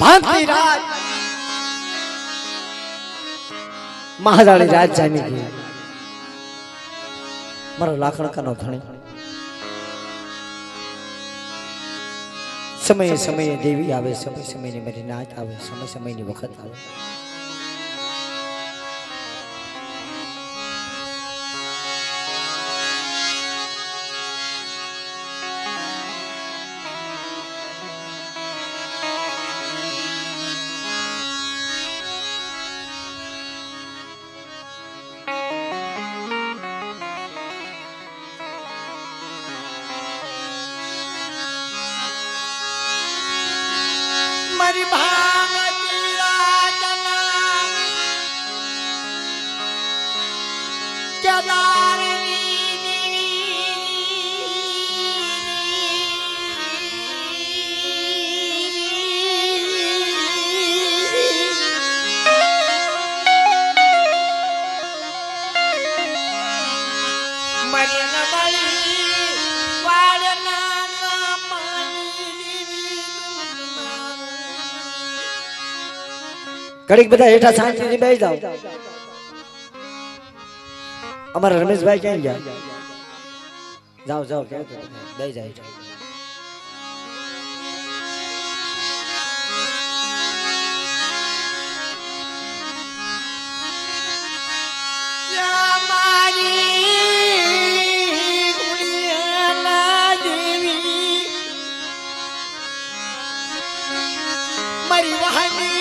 भांति रात महादाड़ी रात जानी गई मारो लाखण का नो धणी समय समय देवी आवे समय समय ने मेरी नाच आवे समय समय ने वक्त आवे मरी भागती राजना केदारनी मरी न बली वाड़ना कड़ीक बता हेठा शांति से बैठ जाओ हमारा रमेश भाई क्या गया जाओ जाओ क्या बैठ जाओ मरी वहनी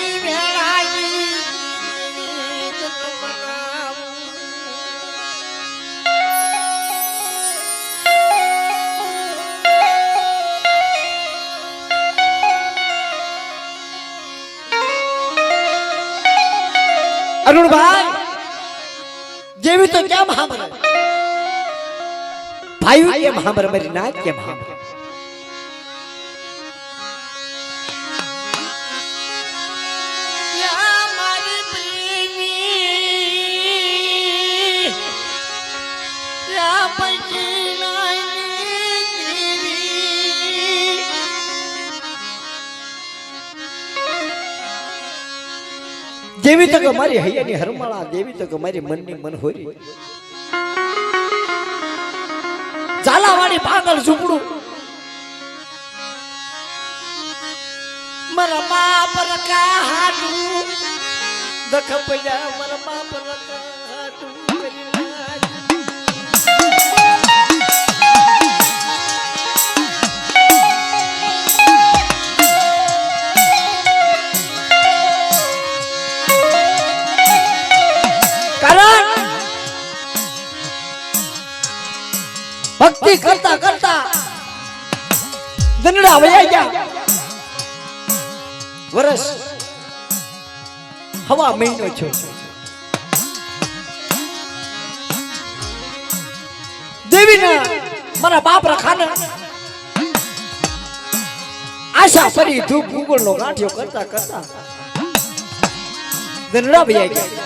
अरुण भाई देवी तो क्या महावर भाई के महावर मेरी नाच के महावर देवी तक हमारी हैया ની હરમાળા દેવી તક हमारी मन ની मन होरी ઝાલાવાડી પાગલ ઝૂપડું मरा बाप रखा हाटू दख पया मरा बाप रखा हाटू भक्ति करता करता दंडा वया गया वर्ष हवा महीनो छो देवी ने मारा बाप रखा ने आशा परी धूप गुगल नो गांठियो करता करता दंडा वया गया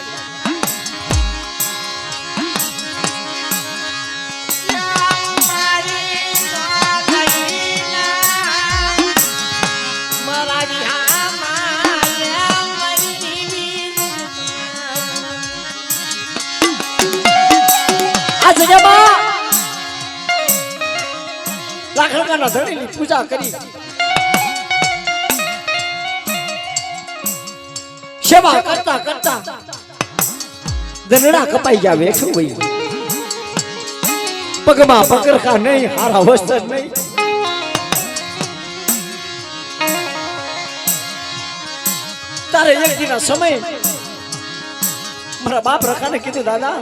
लाखड़का धड़ी की पूजा करी सेवा करता करता दंडा कपाई गया वेठू हुई पगमा पकड़ का नहीं हारा वस्त्र नहीं तारे एक दिन समय मारा बाप रखा ने कीधु दादा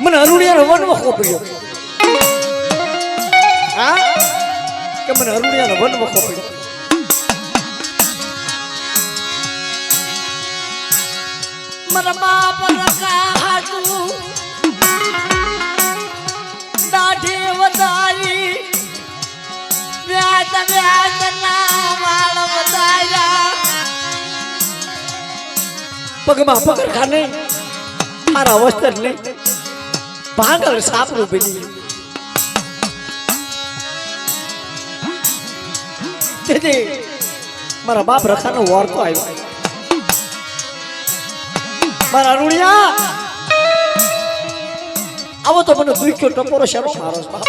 मन अरुणिया वन वखो पड़ियो हाँ के मन अरुणिया वन वखो पड़ियो मरा बाप रखा हाटू दाढ़ी वदाई व्याज व्याज ना वाल वदाया पगमा पकड़ खाने मारा वस्त्र नहीं पागल साप रूपी તેથી મારા બાપ રખાનો વાર્તો આવ્યો. મારા રૂણિયા આવો તો મને દુખ્યો ટપોરો શેનો મારો બાપ.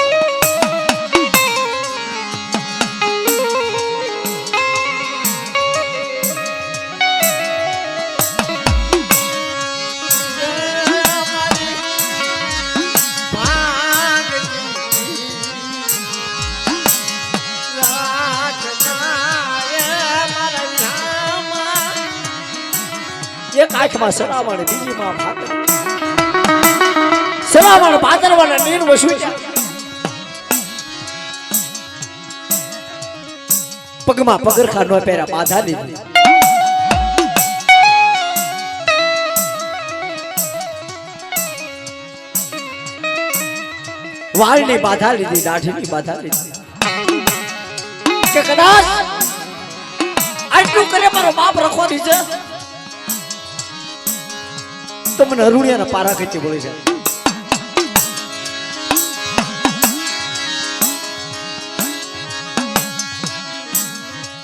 એક આંખમાં સરાવણ બીજીમાં ભાદર. સરાવણ ભાદરવાના નીર વસુયા. પગમાં પગરખા નો પહેર્યા બાધા લીધી. વાળની બાધા લીધી, દાઢીની બાધા લીધી. કે કદાચ આટલું કરે મારો બાપ રખવાની છે તો મને અરુણિયાના પારા ખેંચી બોલે છે.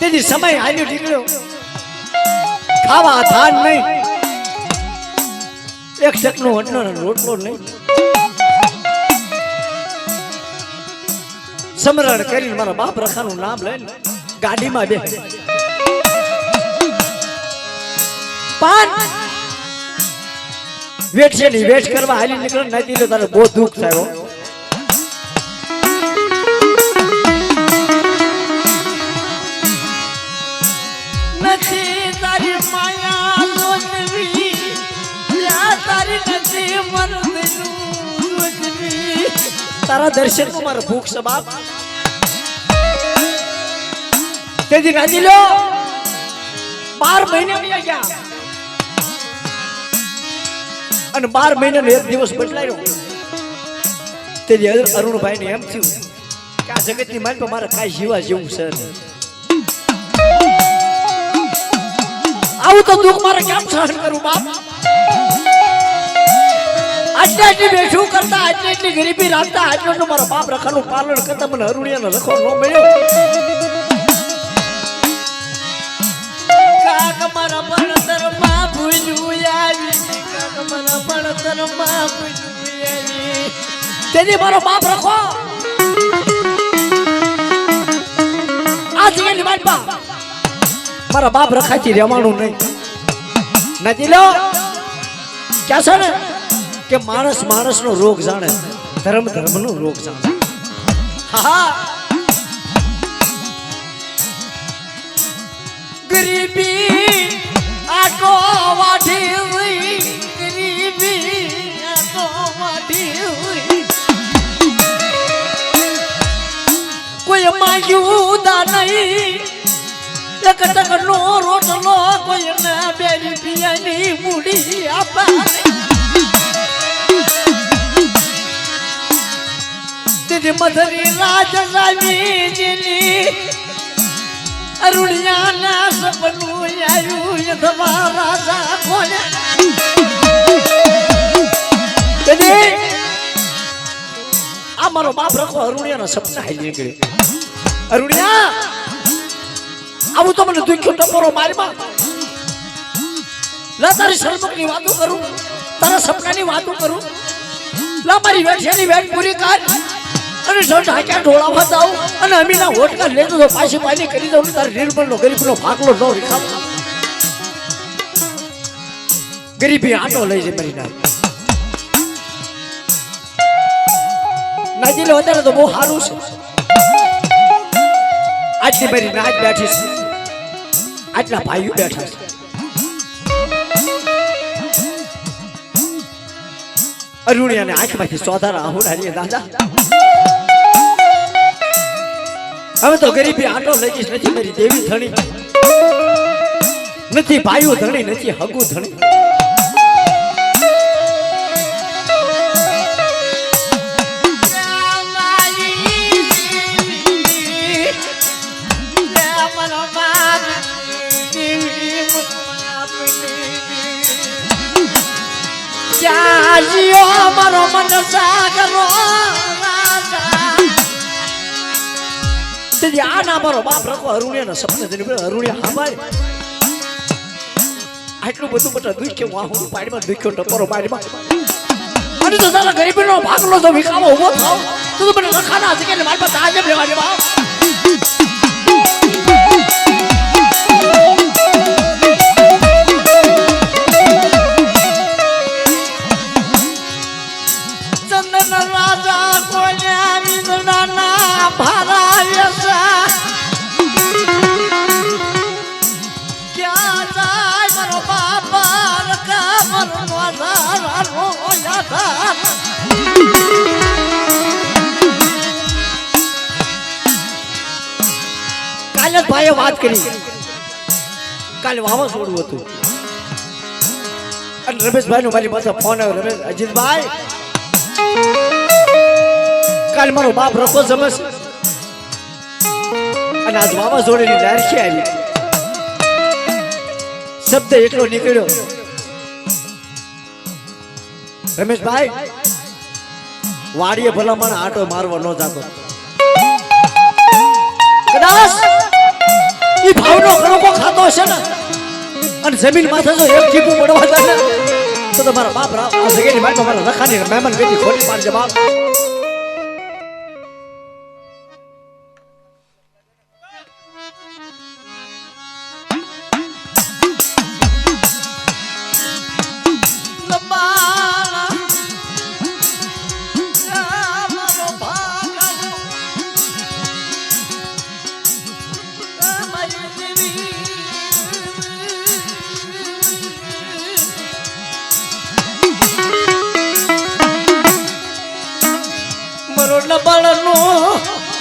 તેથી સમય હાલ્યો નીકળ્યો. ખાવા ધાન નહીં, એક શકનો અન્નનો રોટલો નહીં. સમરણ કરીને મારા બાપ રખાનું નામ લઈને ગાડીમાં બે પાન વેટ છે ની વેટ કરવા હાલી નીકળે નથી તો તારે બહુ દુઃખ થાય. નથી તારી માયા લોજવી, તારી નથી મરદનું લોજવી. તારા દર્શન નું મારો ભૂખ છે બાપ. તેથી નથી લો 12 મહિને વયા ગયા અને 12 મહિનાનો એક દિવસ બદલાયો. તેથી અરુણભાઈ ને એમ થયું કે આ જગતની માન પર મારે કાંઈ જીવા જેવું છે. આવું તો દુઃખ મારે કેમ સહન કરું બાપ. આટલી બેઠું કરતા, આટલી ગરીબી રાખતા, આટલું મારા બાપ રખાનું પાલન કરતા મને અરુણિયાનો રખો ન મળ્યો. કાક મારા ભણતરમાં ભૂલ્યું આવી, કાક મારા ભણતરમાં ભૂલ્યું આવી. તેથી મારો બાપ રખો આ જગ્યાની વાટમાં મારા બાપ રખાથી રહેવાનું નહીં. નથી લો ક્યાં છે ને કે માણસ માણસનો રોગ જાણે, ધર્મ ધર્મનો રોગ જાણે. હા ગરીબી આટો વાઢી, ગરીબી આટો વાઢી. કોઈ માંગ્યું દા નહીં, એક ટકનો રોટલો કોઈને 2 રૂપિયાની મૂડી આપા. તેથી મધરી રાજ રામીજીની અરુણિયાના સપનું આવ્યું યધવા રાજા કોને. તેથી આ મારો બાપ રખો અરુણિયાના સપના હાલી નીકળે. અરુણિયા આવું તો મને દુખ્યો ટપોરો મારીમાં. લા તારી સન્મુખની વાતો કરું, તારા સપનાની વાતો કરું. લા મારી વેઠિયાની વેઠ પૂરી કર અને ઢાંક્યા ઢોળાવા જાઉં અને અમીના હોટકા લેતો તો પાછી પાછી કરી દઉં. તારે નિર્બળનો ગરીબનો ભાગલો ન રીખાવ. ગરીબી આટો લઈ જાય મારી નાખ. નાજી લે અત્યારે તો બહુ સારું છે. આજની મારી નાચ બેઠી છે, આટલા ભાઈઓ બેઠા છે. અરુણિયાને આંખમાંથી સોધારા આહુડાની દાદા હવે તો ગરીબી આટો લઈ જઈશ. નથી મારી દેવી ધણી, નથી ભાઈઓ ધણી, નથી હગુ ધણી. મારો મન સાગરો રાજા તે આ ના મારો બાપ રખો અરુણિયાના સપને જઈને અરુણિયા હા ભાઈ આટલું બધું બટા દુખ કે વાહું પાડીમાં દુખ્યો ટપરો પાડીમાં અને તો તારા ગરીબીનો ભાગલો તો વિકાવો ઉભો થાવ તું તો મને રખાના છે કે મારી પાસે આજે રહેવા દે બાપ ચંદન રાજા કોલ્યા વિંદડાના ભારા વેસા ક્યાં જાય મારો બાપા રકા મરનો ધારાનો યાદા કાલે જ ભાઈએ વાત કરી કાલે વાવાઝોડું હતું અને રમેશભાઈ નો મારી પાસે ફોન આવ્યો રમેશ અજીતભાઈ કાલે મારો બાપ રખો જમે છે અને આજ વાવાઝોડાની ડાયરખી આવી શબ્દ એટલો નીકળ્યો રમેશભાઈ વાડીએ ભલામણ આટો મારવા ન જાતો કદાચ ઈ ભાવનો કણકો ખાતો હશે ને અને જમીન માથે જો એક ચીપું પડવા દે ને તો તમારા બાપ આ જગ્યાની મારી મારા રખાની મહેમાન ગતિ ખોટી પાડજે બાપ બળનો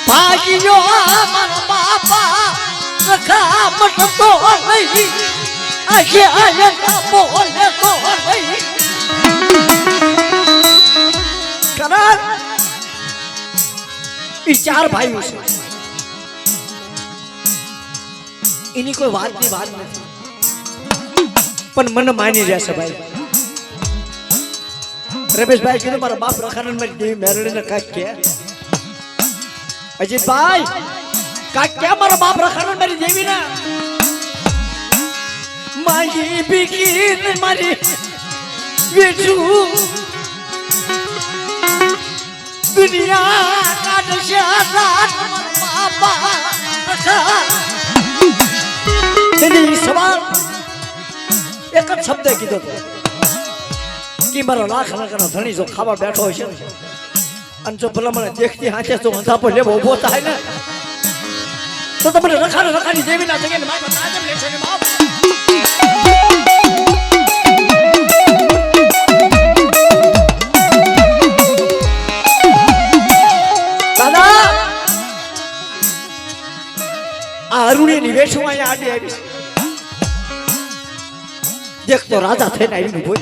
ભાગ્યો મારા બાપા રખા મટતો નહીં આખે આયા બોલે તો નહીં કરાર ઈ ચાર ભાઈઓ છે એની કોઈ વાતની વાત નથી પણ મને માની રહ્યા છે ભાઈ રમેશભાઈ કીધું મારા બાપ રખાનંદ મારી દેવી મેરડીને કાંઈક કે અજીતભાઈ કાંઈક કે મારા બાપ રખાનંદ મારી દેવી ના મારી બિગીન મારી વેચું દુનિયા કાઢશે રાત મારા બાપા રખા તેની સવાલ એક જ શબ્દ કીધો હતો કે મારો લાખ લાખનો ધણી જો ખાવા બેઠો હોય છે અને જો ભલા મને દેખતી હાથે તો અંધાપો લેવો ઉભો થાય ને તો તમને રખાની દેવી ના જગ્યાએ મારા તાજમ લેશે ને બાપ દાદા આ અરુણીની વેશમાં અહીંયા આડી આવી દેખ તો રાજા થઈને આવીને બોલ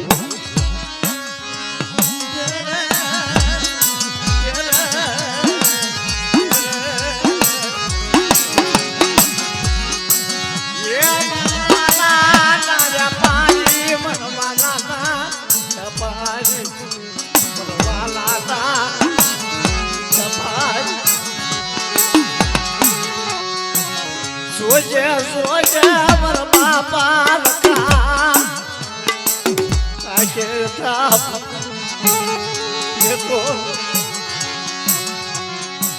સોજે સોજે મારા બાપા રખા આખે થાપ દેખો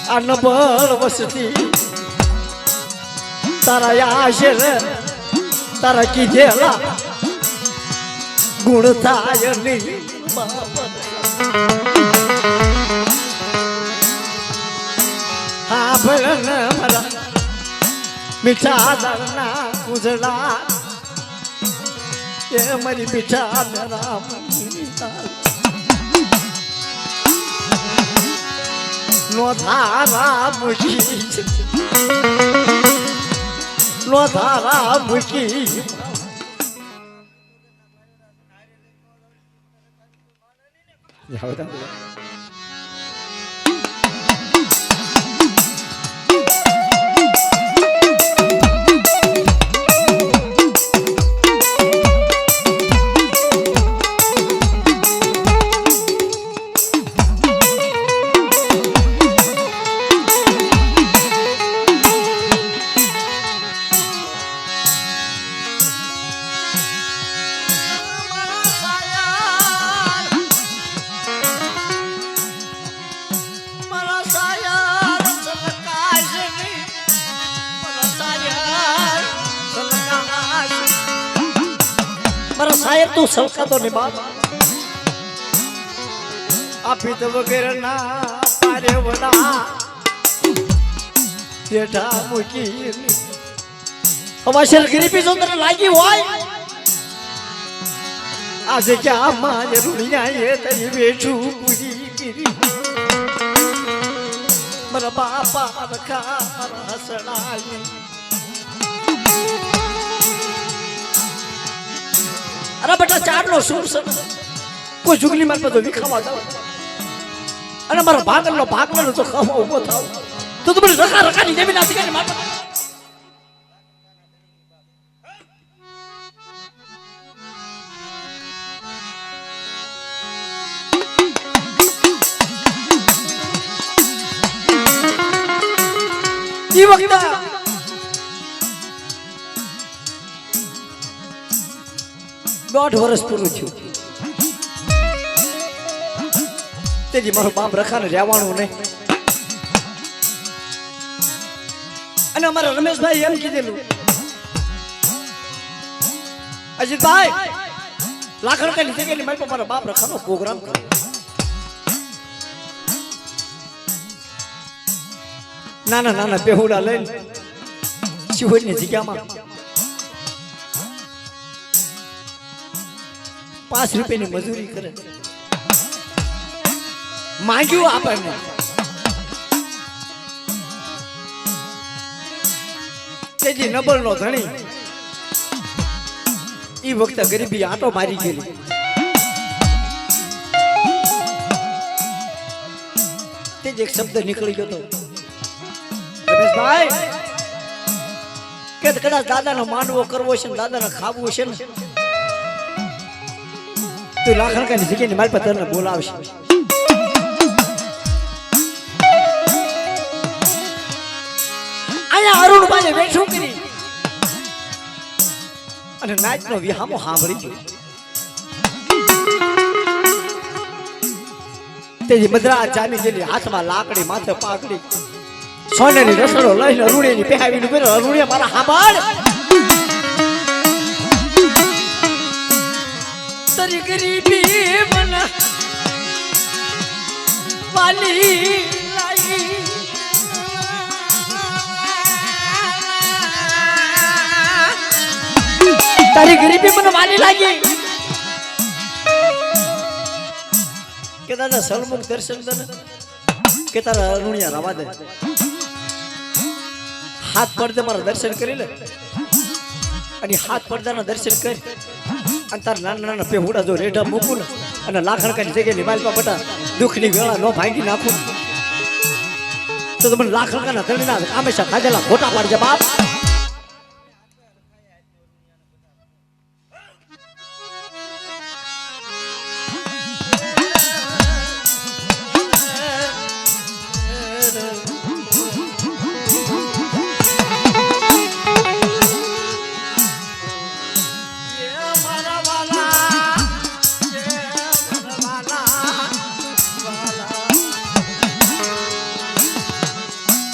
અનબળ વસતી તારા આશર તારા કીધેલા ગુણ થાય નહીં હા ભગન મારા મીઠા દરના ઉજળા એ મારી મીઠા દરા નો ધારા મૂકી તું સળકાતો ને બાપ આપી તો વગેરે ના પારે વડા બેઠા મૂકી અવસર ગરીબી જો તને લાગી હોય આજે ક્યાં માં રૂડિયા એ તઈ બેઠું પૂરી કરી મારા બાપા રખા હસડાઈ અરે બેટા ચારનો સુર છે કોઈ જુગલી માર બધો વિખાવા દો અને મારો ભાગલનો ભાગવાનો તો ખાવા ઉભો થાવ તો મને રખા રખાની જમીન આથી કરીને માર ઈ વખતે દોઢ વર્ષ પૂરું થયું તેથી મારો બાપ રખાને રહેવાનું નહીં અને અમારા રમેશભાઈ એમ કીધેલું અજીતભાઈ લાખણ કઈ લીધે કે મારી મારા બાપ રખાનો પ્રોગ્રામ કર્યો નાના નાના બેહુડા લઈને શિવની જગ્યામાં 5 રૂપિયાની મજૂરી કરે માંગ્યું આપણને તેજી નબળનો ધણી ઈ વખતે ગરીબી આટો મારી ગયેલી તેજી એક શબ્દ નીકળી ગયો તો રમેશભાઈ કે કદાચ દાદાનો માંડવો કરવો છે ને દાદાને ખાવું છે ને તું લાખણ કાની જગ્યાની મારી પાસે તને બોલાવશે અહીંયા અરુણભાઈ બેઠું કરી અને નાચનો વિહામો સાંભળી ગયો તેજી મદ્રા જામી ગયેલી હાથમાં લાકડી માથે પાકડી સોનેરી રસડો લઈને અરુણિયાની પહેરાવીને બેરો અરુણિયા મારા હાંભળ તારી ગરીબી બના વાલી લાઈ તારી ગરીબી મને વાલી લાગી કે દાદા સલમુખ દર્શન દે કે તારા અરુણિયા રવા દે હાથ પડદે મારા દર્શન કરી લે અને હાથ પડદાના દર્શન કરી અને તાર નાના નાના પેહુડા જો રેઢા મૂકું ને અને લાખણકાની જગ્યાની માલપા બટા દુઃખની વેળા ન ભાંગી નાખું તો મને લાખણકાના ધણીના હંમેશા ખાધેલા ખોટા પાડજે બાપ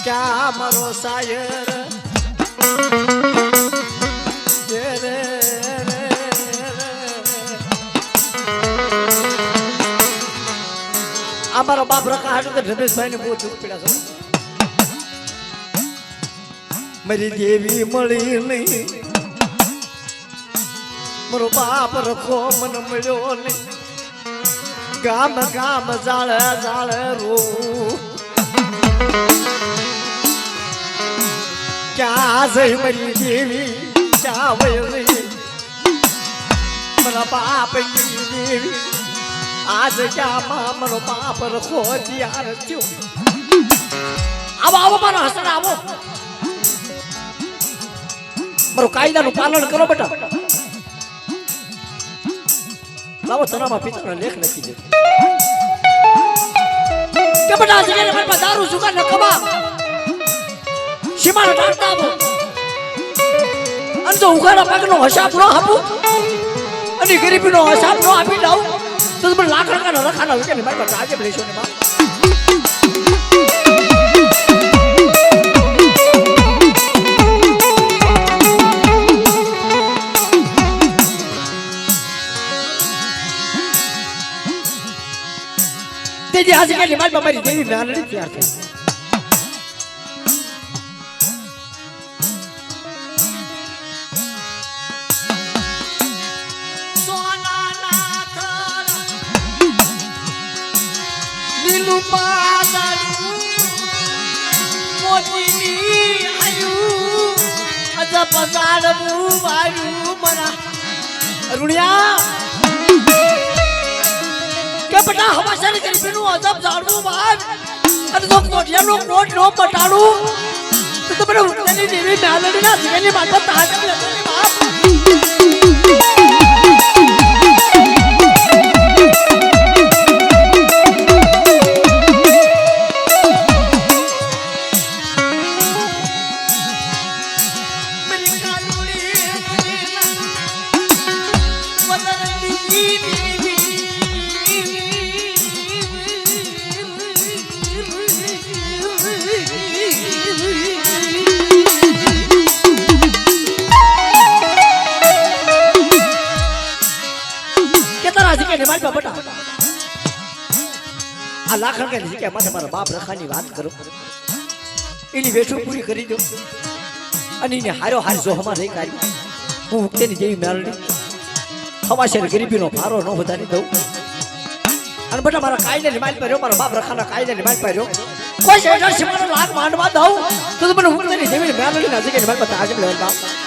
क्या मरो शायर અમારો બાપ રખા હાટુ તો રમેશભાઈ ને બહુ દુઃખ પડ્યા છે મારી દેવી મળી નહીં મારો બાપ રખો મને મળ્યો નહીં ગામ ગામ જાળે જાળે રો ક્યાં જઈ મારી દેવી ક્યાં વય રહી મારા બાપની દેવી આજ ક્યાં મારો બાપ રખો તૈયાર થયો આવો આવો મારો હસણ આવો મારું કાયદાનું પાલન કરો બેટા લાવો તનામાં પિતાનો લેખ લખી દે કે બેટા જગ્યાએ મારી પાસે દારૂ સુગર ન કબા સીમાનો ટાળતા આવો અને જો ઉઘાડા પગનો હિસાબ ન આપું અને ગરીબીનો હિસાબ ન આપી દઉં તો તમે લાકડાના રખાના વિકે મારી પાસે આજે લેશો ને બાપ आज के लिए मारी देवी म्यालड़ी तैयार થઈ કે બટા હમાસર ગરીબીનું અજબ જાણવું બાદ અને તો કોટિયાનો કોટ નો પટાડું તો મને ઉઠવાની દેવી મ્યાલડીના જીવનની માથે તાજ નથી બાપ આ લાખણ કે જગ્યા માટે મારા બાપ રખાની વાત કરો એની વેઠું પૂરી કરી દો અને એને હારો હાર જો હમા રહી કાઢી હું તેની જેવી મેળડી હવાશેર ગરીબીનો ભારો ન વધારી દઉં અને બેટા મારા કાયદાની માલ પર મારા બાપ રખાના કાયદાની માલ પર કોઈ શેઠા સિમાનો લાખ માંડવા દઉં તો મને હું તેની જેવી મેળડી ના જગ્યાની માલ પર તાજ લેવા બાપ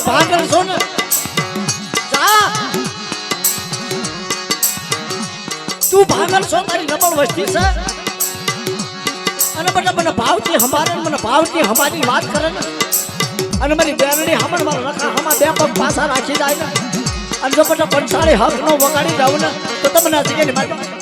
ભાગર છો ને જા તું ભાગર છો તારી નબળ વસ્તી છે અને મને ભાવથી હમારે મને ભાવથી હમારી વાત કરે ને અને મારી બેરડી હમણ મારા રખા હમા બે પગ પાછા રાખી જાય ને અને જો બધા પંસાળી હક નો વગાડી જાવ ને તો તમને આ જગ્યાની માટે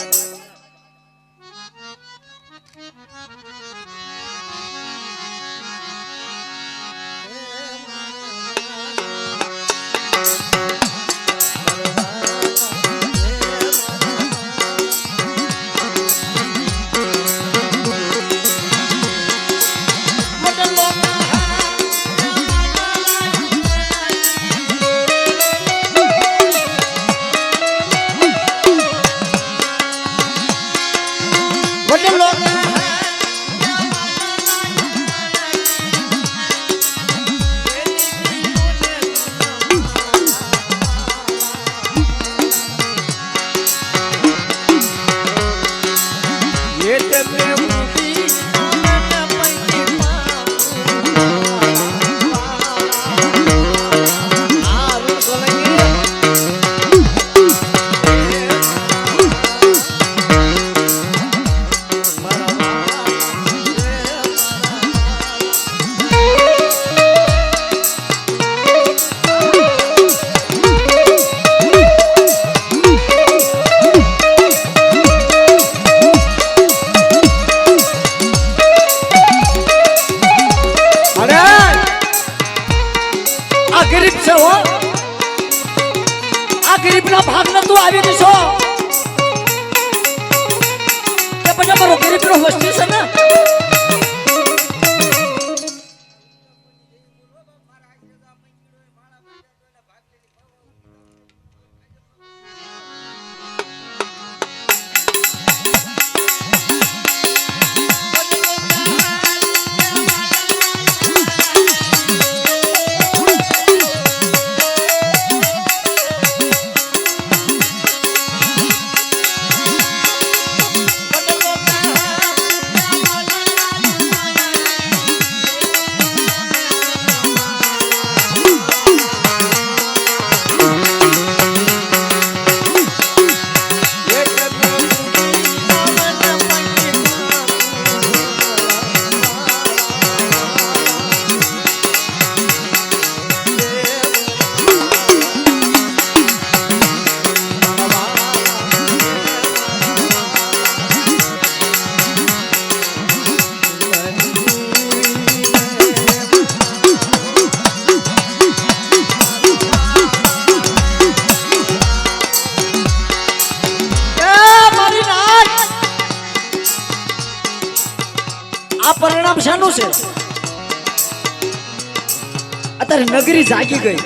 અત્યારે નગરી જાગી ગઈ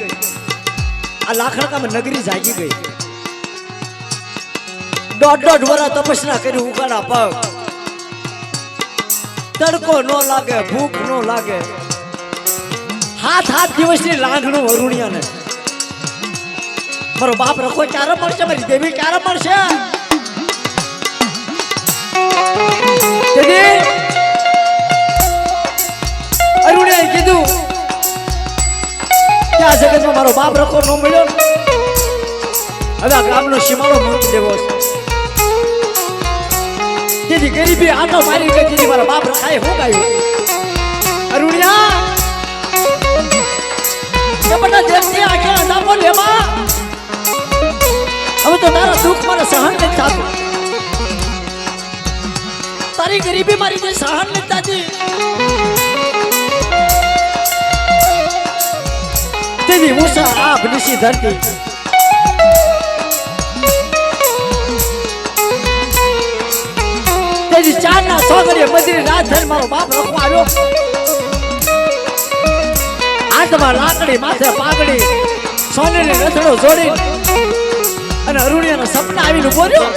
આ લાખણકામાં નગરી જાગી ગઈ દોઢ વર્ષ તપસ્યા કરી ઉગાડા પગ તડકો નો લાગે ભૂખ નો લાગે હાથ દિવસની લાગણું અરુણિયાને મારો બાપ રખો ક્યારે મળશે મારી દેવી ક્યારે મળશે અરુણિયાએ કીધું કે આ જગતમાં મારો બાપ રખો ન મળ્યો હવે આ ગામનો સીમાડો મૂકી દેવો જેથી ગરીબી આટો મારી ગઈ જેથી મારા બાપ રખાય હું ગાયું અરુણિયા બધા દેશની આંખે અંધાપો લેવા હવે તો તારા દુઃખ મને સહન નથી થતું તારી ગરીબી મારી જે સહન નથી થતી તેવી મૂસા આપ નિશી ધરતી તેજી ચારના સોગડીએ બધી રાત ધન મારો બાપ રખવા આવ્યો હાથમાં લાકડી માથે પાઘડી સોનેરી રથડો જોડી અને અરુણિયાના સપના આવીને બોલ્યો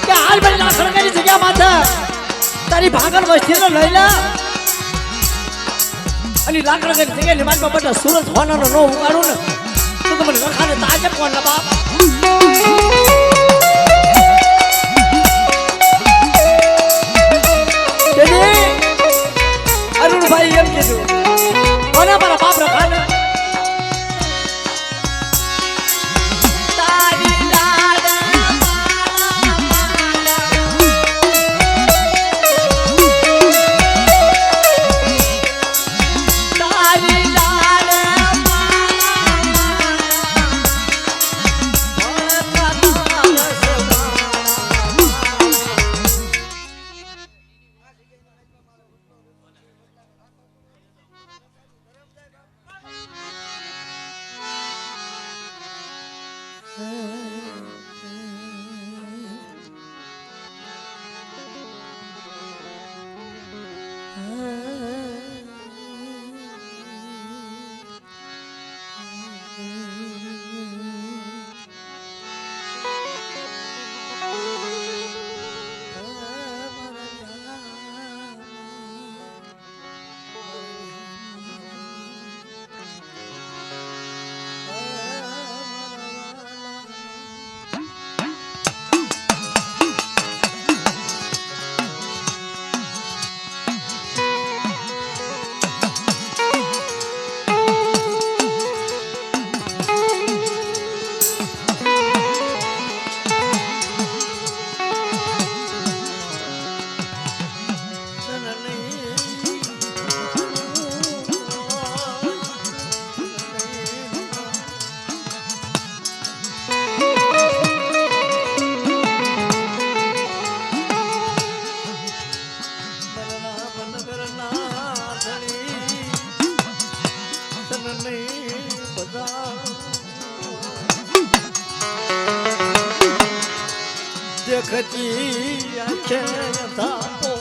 કે હાલ ભાઈ લાકડની જગ્યા માથે તારી ભાગળ વસ્તીને લઈ લે અને લાકડની જગ્યાએ નિમાનમાં બધા સુરત હોનાનો નો ઉગાડું ને તો મને રખાને તાજે કોણ ના બાપ અરુણભાઈ એમ કીધું કોના મારા બાપ રખાને देखती आंखें धापो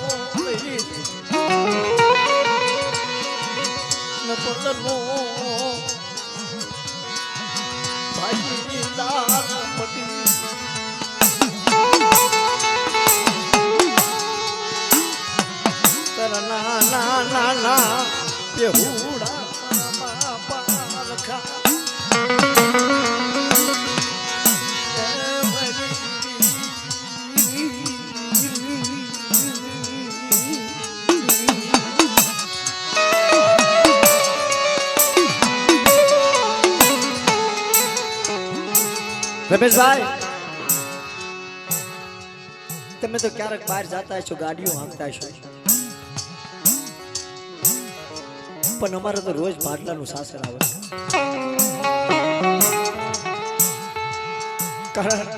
न पतनो भाई लाल पटी करना ना ना ना बेहुड़ा पालखा રમેશભાઈ તમે તો ક્યારેક બહાર જતા છો ગાડીઓ હાંકતા છો પણ અમારે તો રોજ ભાડલાનું સાસર આવે કારણ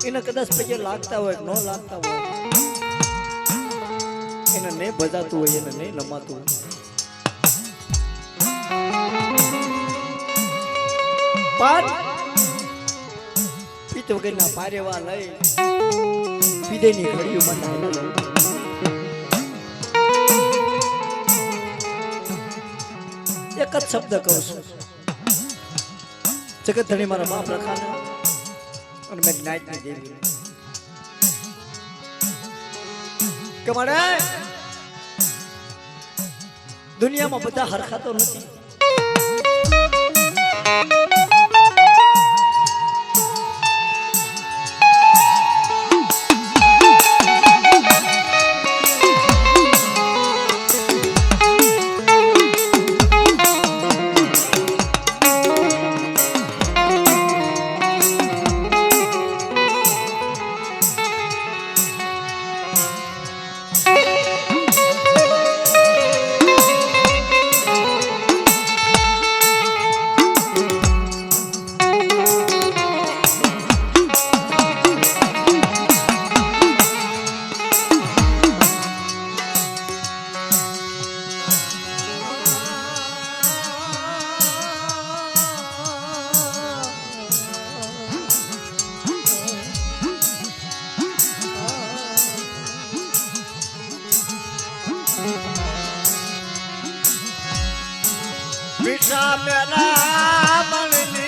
એને કદાચ પૈયા લાગતા હોય ન લાગતા હોય એને નહીં ભજાતું હોય એને નહીં લમાતું હોય પણ પિત્ત વગરના પારેવા લઈ વિદેની ઘડીઓ મનાય એક જ શબ્દ કહું છું, જગત ધણી મારા બાપ રખાને અને મેં નાઈટની દેવી કે મારે દુનિયામાં બધા હરખા તો નથી. મીઠા મેરા મણની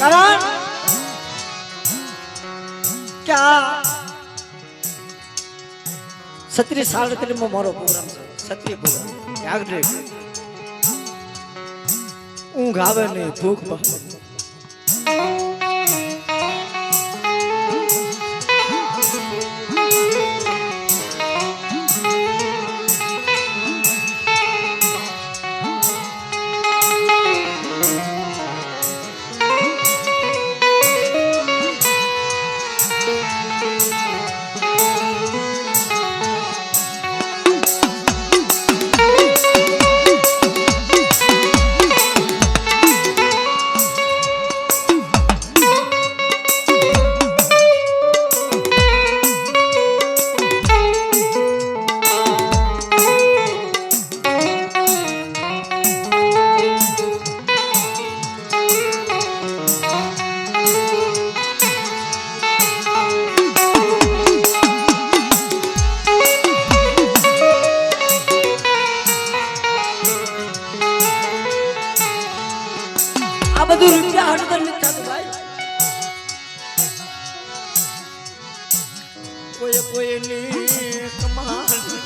કારણ કે આ સત્રી 37 મારો પ્રોગ્રામ છે. સત્રી પ્રોગ્રામ યાદ રહે. ઊંઘ આવે નહીં, ભૂખ ભાવે. આ બધું રૂપિયા હળદર નથી થતું ભાઈ. કોઈ કોઈની કમાણી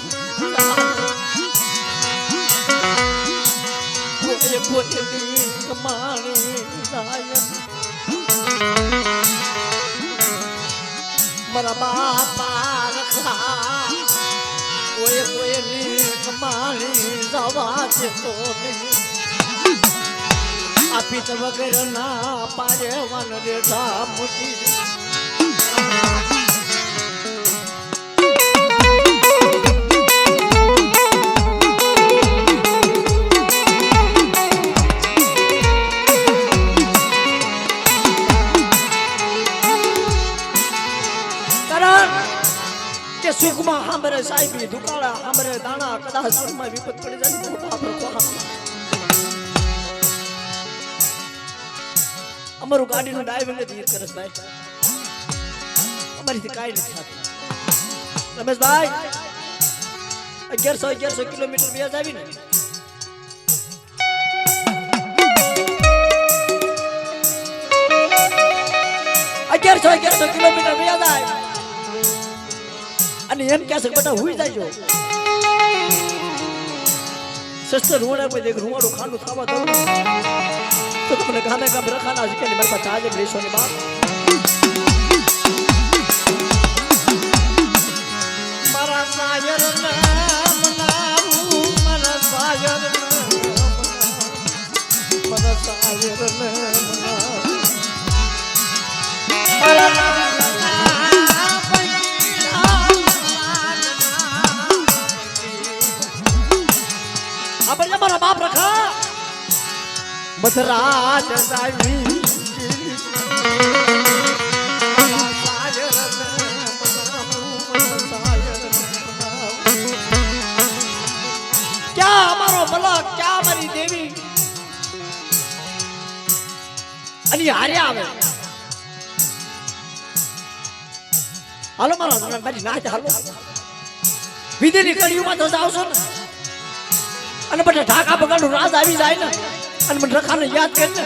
કોઈ કોઈની કમાણી જાય મારા બાપા રખા કોઈ કોઈની કમાણી જવા દેતો નહીં. આપી તો વગર ના પાડે વન રેઠા મૂકી કે સુખમાં હાંભરે સાહેબી દુકાળા હાંભરે દાણા કદાચ સુખમાં વિપત પડી જાય તો બાપ રખો. અમારું ગાડીનું ડ્રાઈવિંગ નથી કરસ ભાઈ, અમારીથી કાંઈ નથી થતું. રમેશભાઈ 1100 કિલોમીટર વ્યાજ આવી ને 1100 કિલોમીટર વ્યાજ આવે અને એમ કહે છે બેટા હુઈ જાયજો. સસ્તો રૂવાડા પર એક રૂવાડું ખાનું ખાવા દઉં તો તમને ગામે ગામ રખાના છે કે મારી પાસે આજે લેશો ને બાપ. મારા સાયર નામ નાવું મારા સાયર મારા સાયર નામ મારા મધરાત સાવી ક્યાં અમારો ભલા ક્યાં મારી દેવી અને હારે આવે હાલો મારા મારી નાચ હાલો વિધિની કડીઓમાં તો આવશો ને અને બધા ઢાકા બગાડું રાજ આવી જાય ને અને મને રખાને યાદ કરીને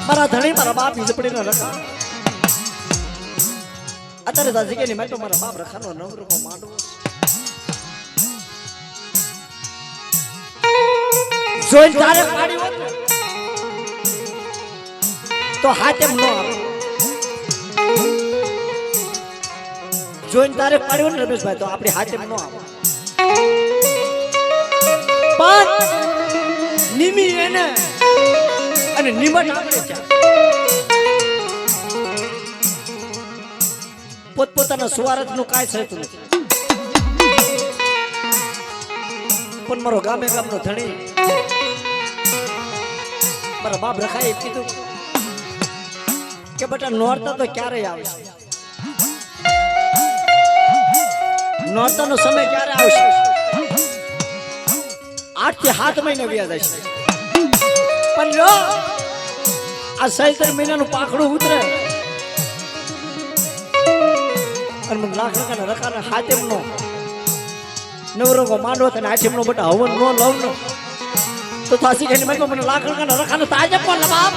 મારા ધણી મારા બાપ ઝપડીને રખા અત્યારે દાદી કે મેં તો મારા બાપ રખાનો નવરો માંડવો જોઈ તારે પાડી હોત તો હાથે ન આવે જોઈને તારે પાડ્યો ને રમેશભાઈ તો આપણી હાથે ન આવે પણ નિમી એને અને નિમટ આપણે ત્યાં પોતપોતાના સ્વાર્થનું કાંઈ થતું નથી પણ મારો ગામે ગામનો ધણી મારા બાપ રખાય એમ કીધું કે બેટા નોરતા તો ક્યારેય આવશે નોરતાનો સમય ક્યારે આવશે 8 થી 7 મહિને વ્યાજ હશે પણ લો આ 16 મહિનાનું પાખડું ઉતરે અને મને લાખ રકાના રકાના હાથેમનો નવરંગો માંડવો અને હાથેમનો બટા હવન નો લવ નો તો થાસી ગઈ મને મને લાખ રકાના રકાના તાજે પણ બાપ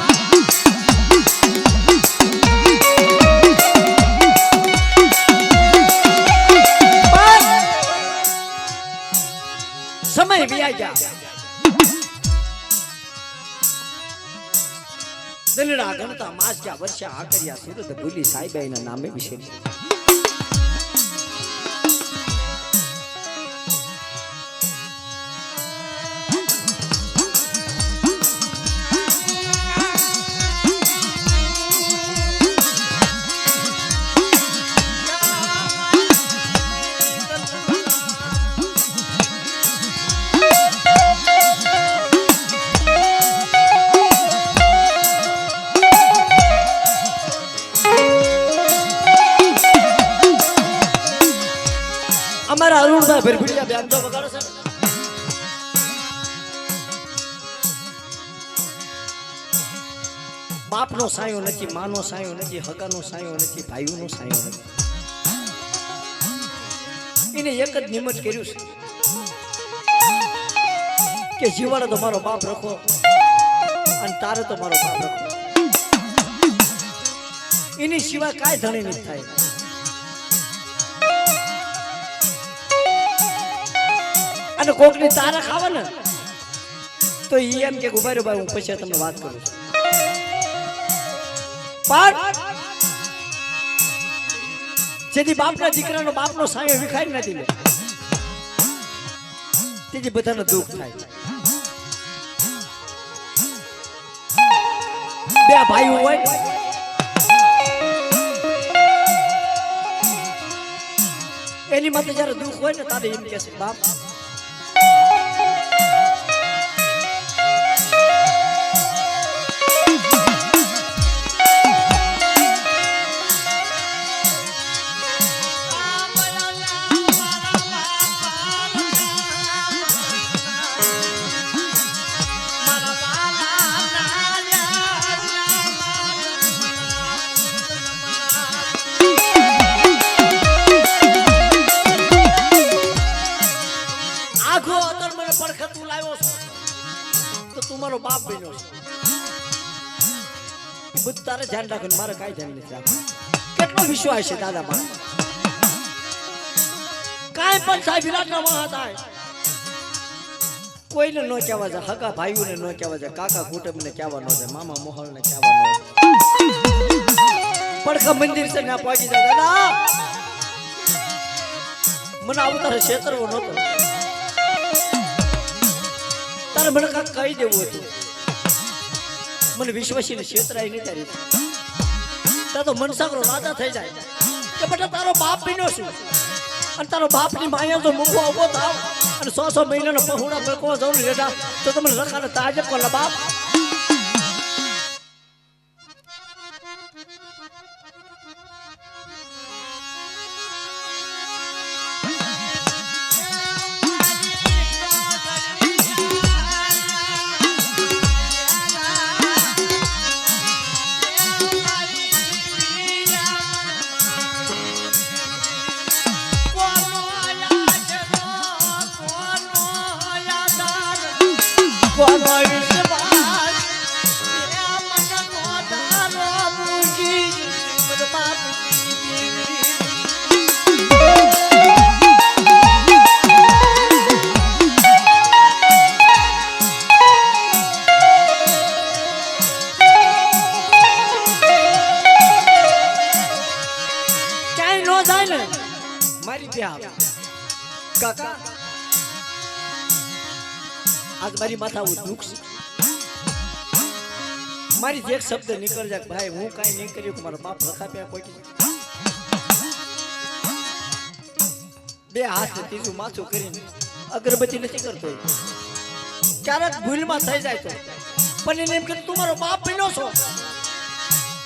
સમય વ્યાઈ ગયા દલડા ગણતા માસ ગયા વર્ષા આકર્યા સુરત ભૂલી સાઈબાઈના નામે વિશે અમારા અરુણભાઈ ભરભીડિયા બેન તો વગાડો છે બાપનો સાયો નથી માનો સાયો નથી હગાનો સાયો નથી ભાઈઓનો સાયો નથી એને એક જ નિમત કર્યું છે કે જીવાડો તો મારો બાપ રખો અને તારે તો મારો બાપ રખો એની સિવાય કાંઈ ધણી નથી થાય અને કોકની તારા ખાવા ને તો ઈ એમ કે ઉભા રહ્યો ભાઈ હું પછી તમને વાત કરું છું પણ જેથી બાપના દીકરાનો બાપનો સાયો વિખાઈ નથી લે તેથી બધાને દુઃખ થાય બે ભાઈઓ હોય એની માટે જયારે દુઃખ હોય ને તારે એમ કે છે બાપ તું મારો બાપ બન્યો છે બધું તારે ધ્યાન રાખવાનું, મારે કાંઈ ધ્યાન નથી રાખવાનું. કેટલો વિશ્વાસ છે દાદા માં, કાંઈ પણ સાહેબ વિરાટના વાહ થાય કોઈને ન કહેવા જાય, હગા ભાઈઓને ન કહેવા જાય, કાકા કુટુંબને કહેવા ન જાય, મામા મોહલને કહેવા ન જાય. પડખા મંદિર છે ના પહોંચી જાય દાદા, મને આવું તારે છેતરવો નહોતો, તારે મને કાંઈક કહી દેવું હતું, મને વિશ્વાસીને છેતરાય નહીં તારી. તાર તો મનસાગરો રાજા થઈ જાય કે બેટા તારો બાપ બીનો છું, અને તારો બાપની માયા તો મૂકવા ઉભો થાવ અને 100 મહિનાનો પહોળા મેળકવા જવું લેતા તો તમને રખાને તાજબ કોલા બાપ. કાકા આજ મારી માથા દુઃખ છે, મારી એક શબ્દ નીકળ જાય ભાઈ હું કાંઈ નહીં કર્યું, મારો બાપ રખાપ્યા કોઈ બે હાથ ત્રીજું માથું કરીને અગરબત્તી નથી કરતો, ક્યારેક ભૂલમાં થઈ જાય તો પણ એને એમ કે તું મારો બાપ બન્યો છો,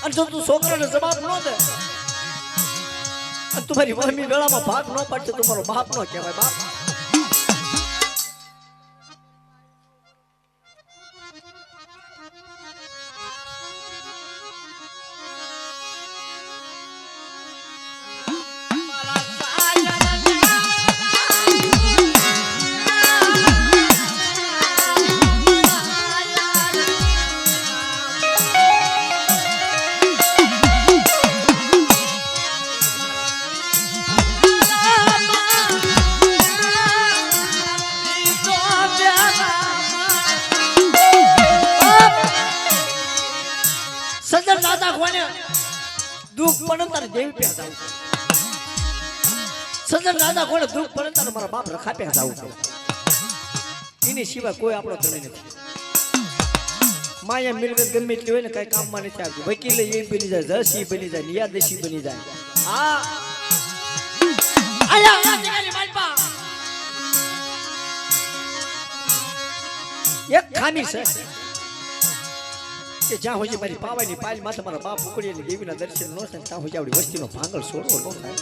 અને જો તું છોકરાને જવાબ ન દે અને તમારી વહમી વેળામાં ભાગ ન પાડશે તો મારો બાપ નો કહેવાય. બાપ દુઃખ પડે તારે દેવી પે જાવું, સજન દાદા કોને દુઃખ પડે તારે મારા બાપ રખા પે જાવું, એની સિવાય કોઈ આપણો ધણી નથી. માયા મિલકત ગમે એટલી હોય ને કઈ કામમાં નથી આવતી, વકીલ એ બની જાય, જસી બની જાય, નિયાદેશી બની જાય. હા આયા જગાની માલપા એક ખામી છે કે જ્યાં હોય મારી પાવાની પાલી માથે મારા બાપ ઉકળી અને દેવીના દર્શન ન થાય ત્યાં હોય આપણી વસ્તીનો ભાંગલ છોડવો ન થાય.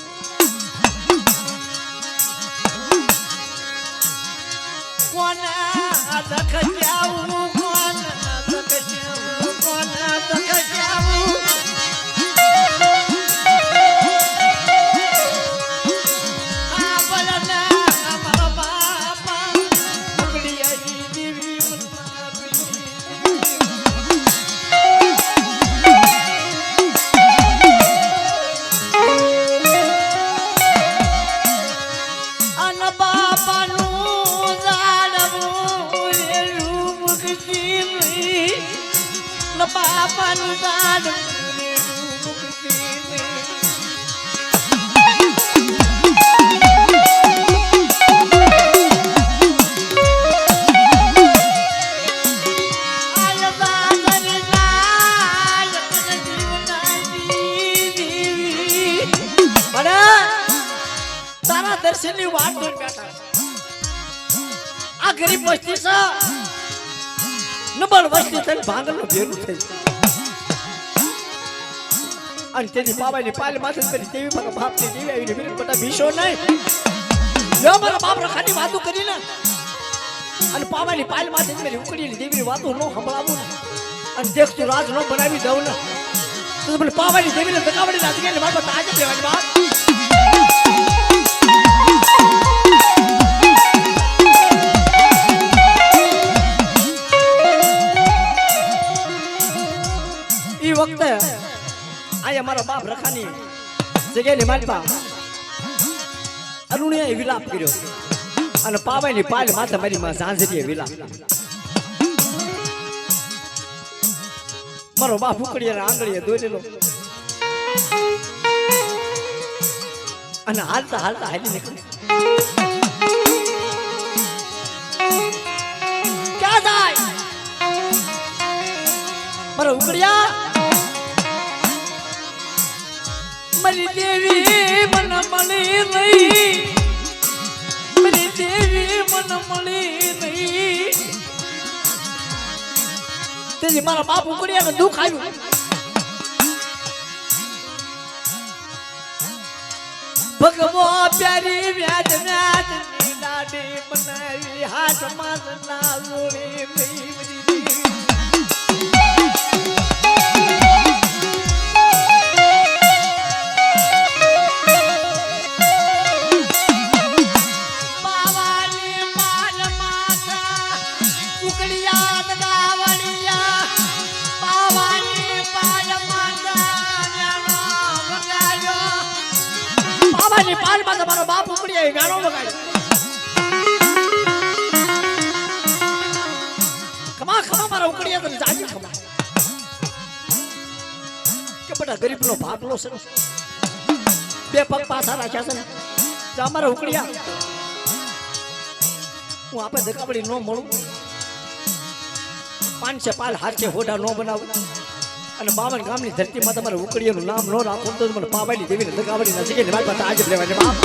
કોના દખજાવું કોના દખજાવું કોના દખજાવું આ બલના મારા બાપા ઉકળી આજી દેવી બાપાનું દાડું તારા દર્શનની વાત બેઠા આ ગરીબ વસ્તી છે નબળ વસ્તી થઈને ભાંગલનું ભેરું થઈ અને તેની પાવાની પાલી માથે કરી દેવી મારા બાપની દેવી આવીને ફિર બધા ભીષો નહીં જો મારા બાપ રખાની વાતો કરીને અને પાવાની પાલી માથે મેરી ઉકળીની દેવીની વાતો ન સંભળાવું અને દેખ તું રાજ ન બનાવી દઉં ને તો મને પાવાની દેવીને દગાવડી નાખી એટલે મારા બાપ આજે લેવાની બાપ. એ વખતે ભાઈએ મારા બાપ રખાની જગ્યાની માલપા અરુણિયાએ વિલાપ કર્યો અને પાવાની પાલ માથે મારી માં ઝાંઝરીએ વિલાપ મારો બાપ ઉકળીને આંગળીએ દોરેલો અને હાલતા હાલતા હાલી નીકળ્યો ક્યાં જાય મારો ઉકળિયા મારી દેવી મન મળી નહીં મારી દેવી મન મળી નહીં તેથી મારા બાપ ઉકળિયાને દુઃખ આવ્યું ભગવો પ્યારી વ્યાજ વ્યાજ ની દાડી બનાવી હાથ માં ના લોડી મઈ પાલ માં તમારો બાપ ઉપડી ગાણો વગાડ્યો ખમા ખમા મારા ઉકળિયા તને જાજી ખમા કે બડા ગરીબ નો ભાગલો છે બે પગ પાછા રાખ્યા છે ને તો અમારા ઉકળિયા હું આપે ધકાવડી ન મળું 500 પાલ હાથે હોડા ન બનાવું અને 52 ગામની ધરતીમાં તમારે ઉકળિયાનું નામ ન રાખો તો મને પાવાની દેવીને દગાવડી ના છે કે વાત પાસે આજે લેવાની બાપ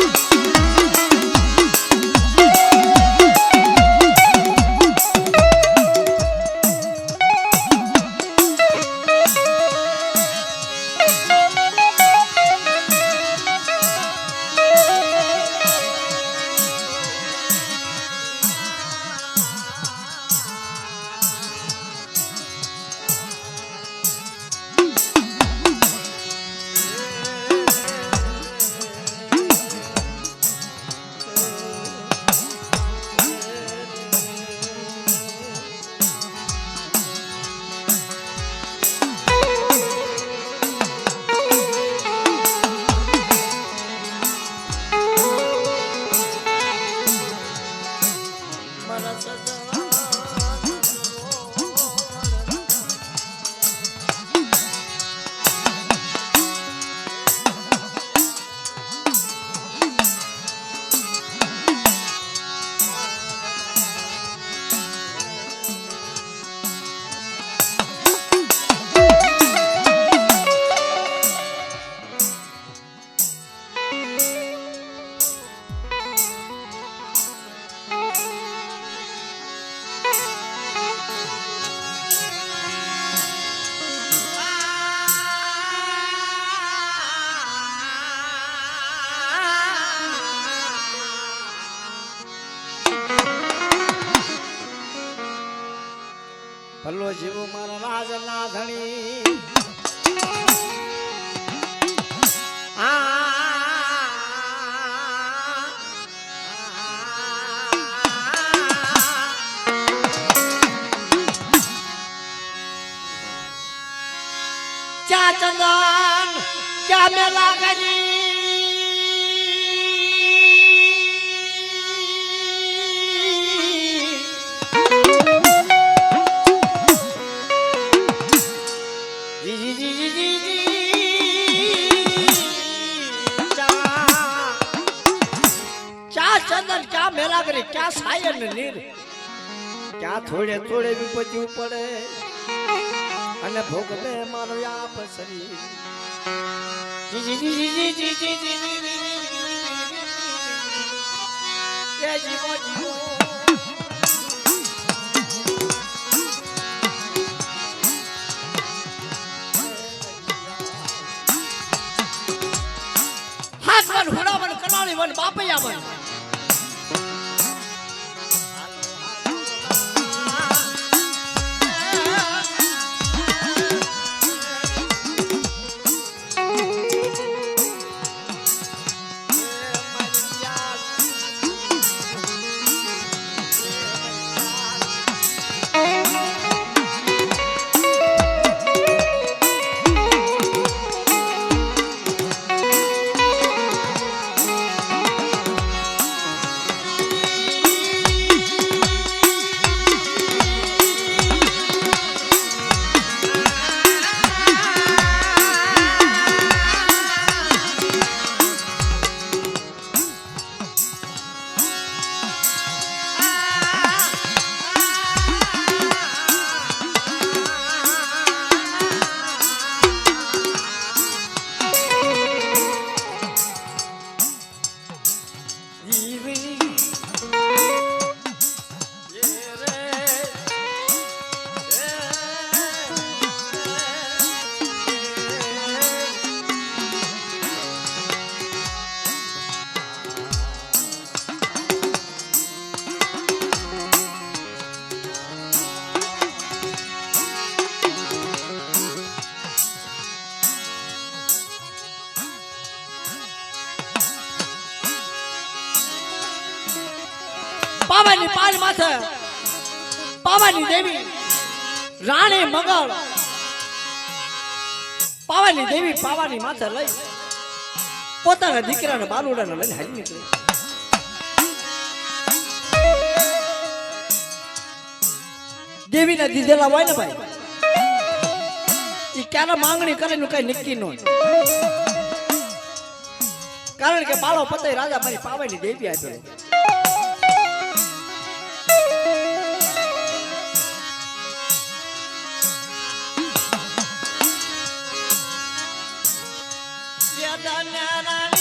ભલો જીવ મારા રાજના ધણી ક્યાં ચંદન ક્યાં મેલા કરી चंदन क्या मेला करे क्या सायन नीर क्या थोड़े थोड़े भी बचू पड़े अने भोग में मारो आप शरीर जी जी जी जी जी जी जी जी जी ये जीवो जीवो हाथ वन हुड़ा वन कनाली वन बापया वन પાવાની પાલ માથે પાવાની દેવી રાણી મગળ પાવાની દેવી પાવાની માથે લઈ પોતાના દીકરાને બાલુડાને લઈને હાલી નીકળી. દેવીના દીધેલા હોય ને ભાઈ એ ક્યારે માંગણી કરે નું કઈ નક્કી ન હોય. કારણ કે બાળો પતઈ રાજા મારી પાવાની દેવી આપેલો. નારાયણ